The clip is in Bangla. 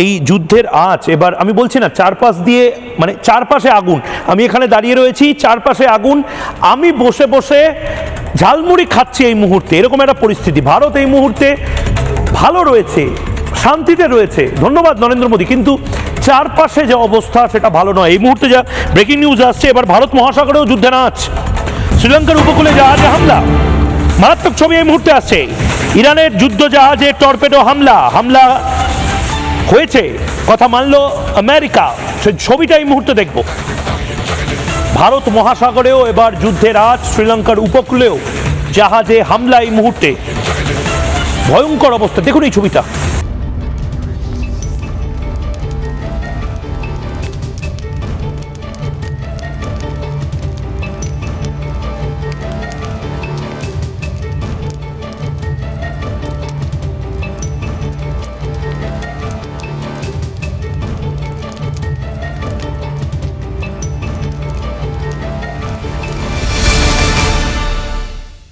এই যুদ্ধের আঁচ এবার আমি বলছি না চারপাশ দিয়ে মানে চারপাশে আগুন, আমি এখানে দাঁড়িয়ে রয়েছি, চারপাশে আগুন, আমি বসে বসে ঝালমুড়ি খাচ্ছি এই মুহূর্তে, এরকম একটা পরিস্থিতি। ভারত এই মুহূর্তে ভালো রয়েছে, শান্তিতে রয়েছে, ধন্যবাদ নরেন্দ্র মোদী, কিন্তু চারপাশে যে অবস্থা সেটা ভালো নয়। এই মুহূর্তে যা ব্রেকিং নিউজ আসছে, এবার ভারত মহাসাগরেও যুদ্ধের আঁচ, শ্রীলঙ্কার উপকূলে জাহাজে হামলা, মারাত্মক ছবি এই মুহূর্তে আসছে। ইরানের যুদ্ধ জাহাজে টর্পেডো হামলা হয়েছে, কথা মানলো আমেরিকা, সেই ছবিটা এই মুহূর্তে দেখব। ভারত মহাসাগরেও এবার যুদ্ধের আঁচ, শ্রীলঙ্কার উপকূলেও জাহাজে হামলা এই মুহূর্তে, ভয়ঙ্কর অবস্থা, দেখুন এই ছবিটা।